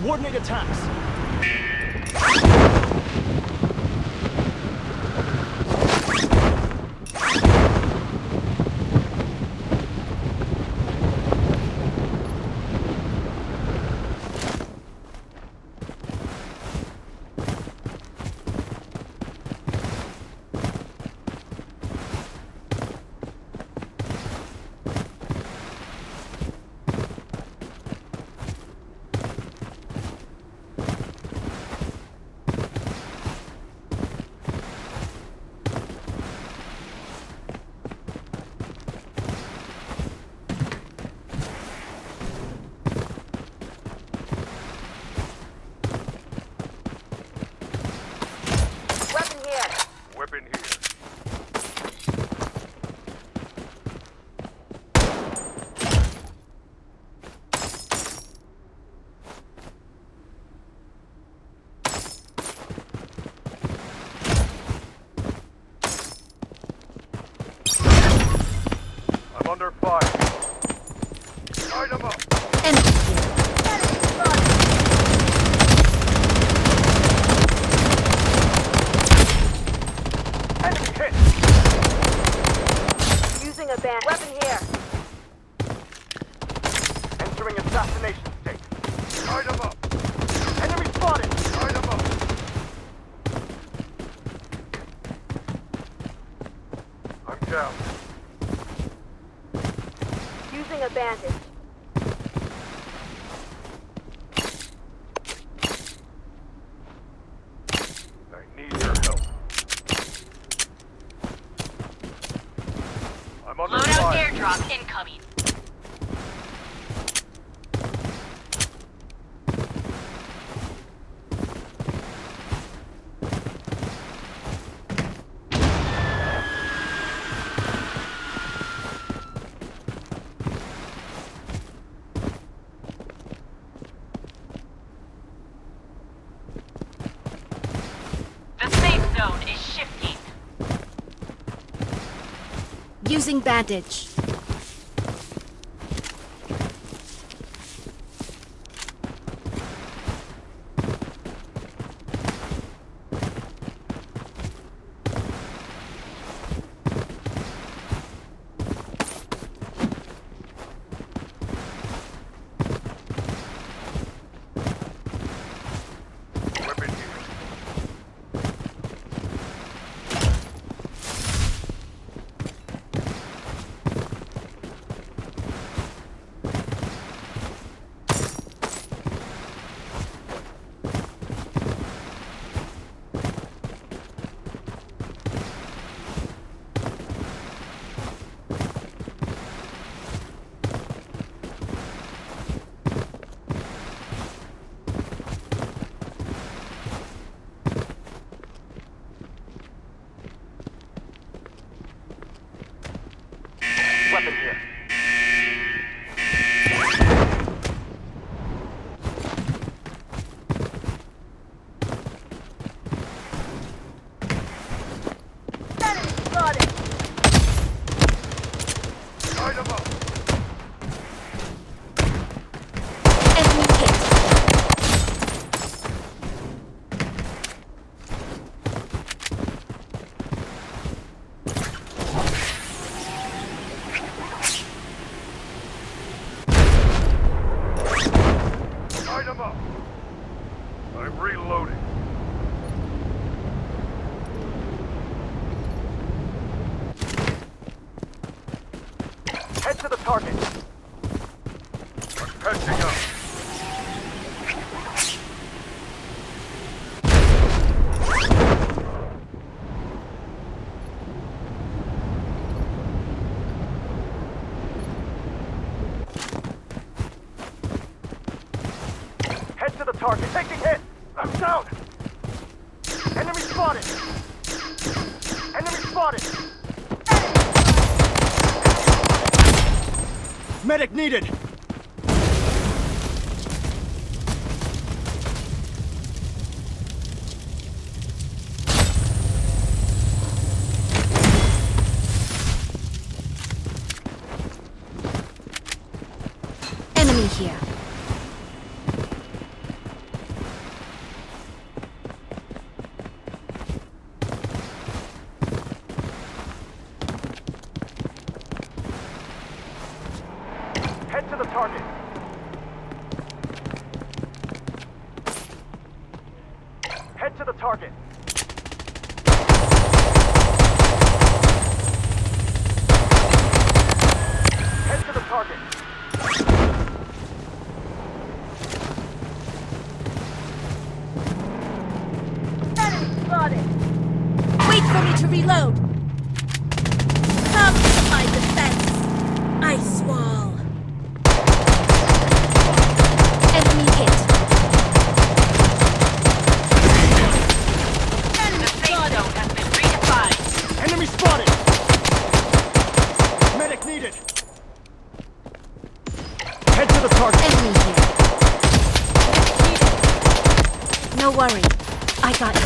Coordinate attacks. Weapon here. I'm under fire. Light 'em up. Enemy hit. Using a band. Weapon here. Entering assassination state. Light 'em up. Enemy spotted. Light 'em up. I'm down. Using a bandage. I need your help. I'm under Loadout fire. airdrop incoming. The safe zone is shifting. Using bandage. Weapon here. Weapon here. Enemy spotted. Light 'em up. Enemy hit. Light 'em up. I'm reloading. Head to the target. I'm patching up. Head to the target. Taking hit. I'm down. Enemy spotted. Enemy spotted. Medic needed. Enemy here. Head to the target. Head to the target. Enemy spotted. Wait for me to reload. Come to my defense. Ice wall. Enemy hit. The safe zone has been redefined. Enemy spotted! Medic needed! Head to the target! Enemy here. No worry. I got you.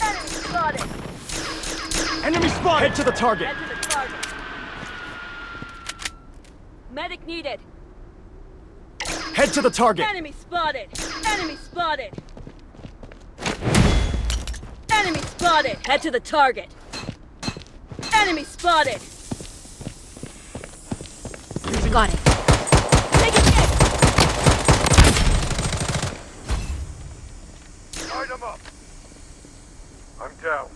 Enemy spotted. Enemy spotted! Head to the target! Head to the target. Medic needed. Head to the target! Enemy spotted. Enemy spotted. Enemy spotted. Head to the target. Enemy spotted. Got it. Take a hit. Light him up! I'm down.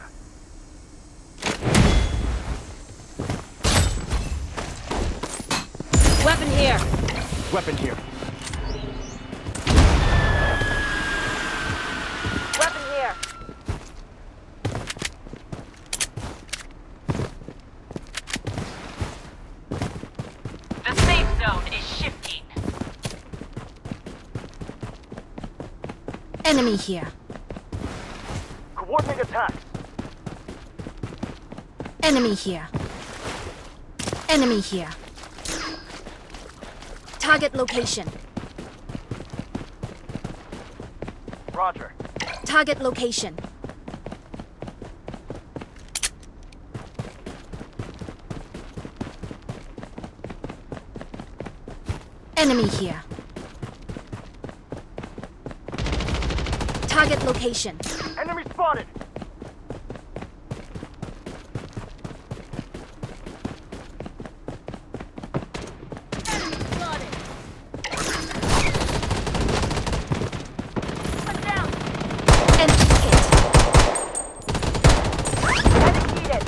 Weapon here. Weapon here. Weapon here. The safe zone is shifting. Enemy here. Coordinate attack. Enemy here. Enemy here. Target location. Roger. Target location. Enemy here. Target location. Enemy spotted! Enemy spotted. I'm down. Enemy hit. Medic needed.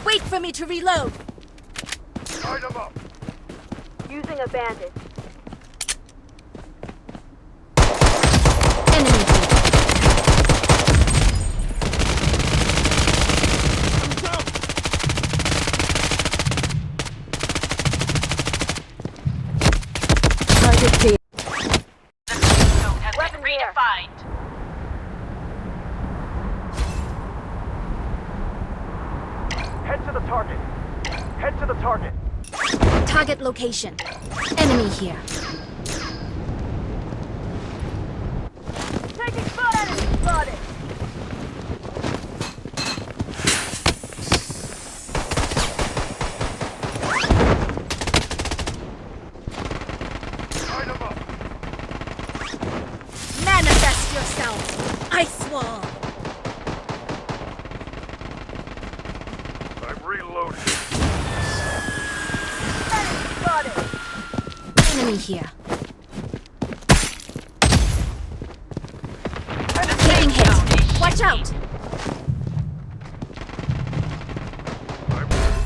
Wait for me to reload. Light him up! Using a bandage. Enemy here. I'm down! Target clear. The safe zone has Weapon been here. redefined. Head to the target! Head to the target! Target location. Enemy here. Taking fire. Enemy spotted. Light him up! Manifest yourself. Ice wall. I'm reloading. Enemy spotted. Enemy here. The Taking safe zone hit. is Watch out. shifting.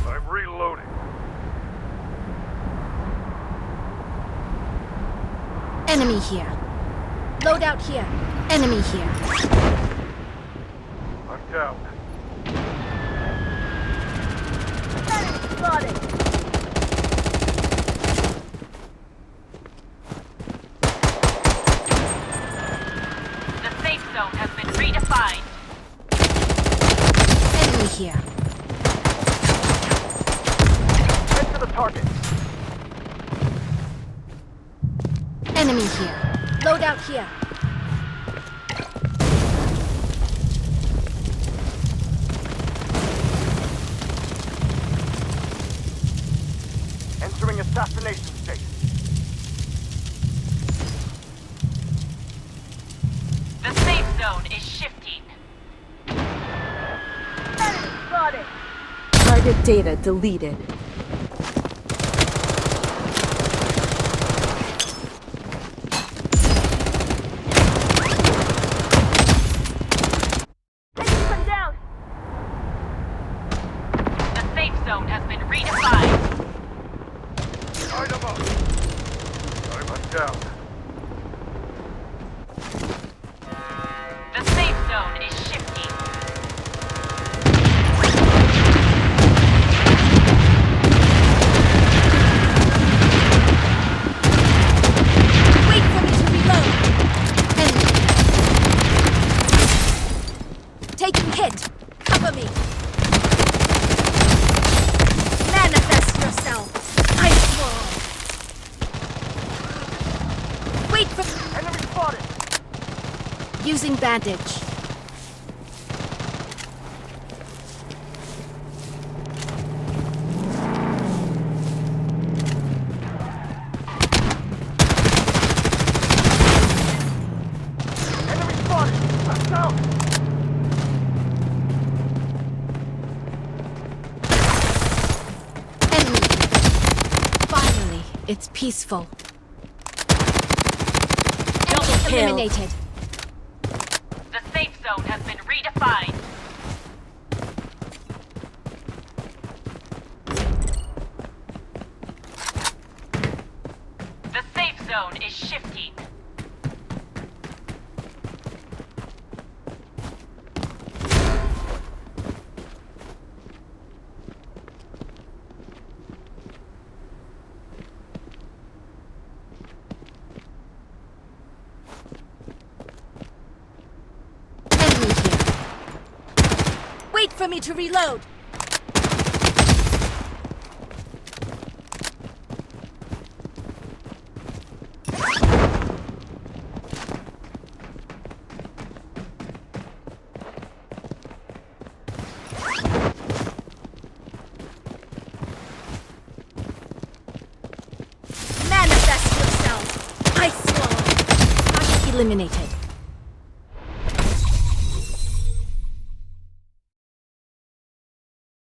I'm reloading. Enemy here. Loadout here. Enemy here. I'm down. Enemy spotted. The safe zone has been redefined. Enemy here. Head to the target. Enemy here. Loadout here. Entering assassination state. zone is shifting. Enemy spotted! Target data deleted. One down! The safe zone has been redefined. Dynamo! I'm down. The safe zone is shifting. Wait for me to reload. Enemy. Taking hit. Cover me. Manifest yourself. Ice wall. Wait for... Enemy spotted! Using bandage. Enemy spotted! I'm down! Enemy. Finally, it's peaceful. Double Enemy kill. eliminated. The safe zone has been redefined. The safe zone is shifting. Enemy here. Wait for me to reload. Manifest yourself. Ice wall. Target eliminated.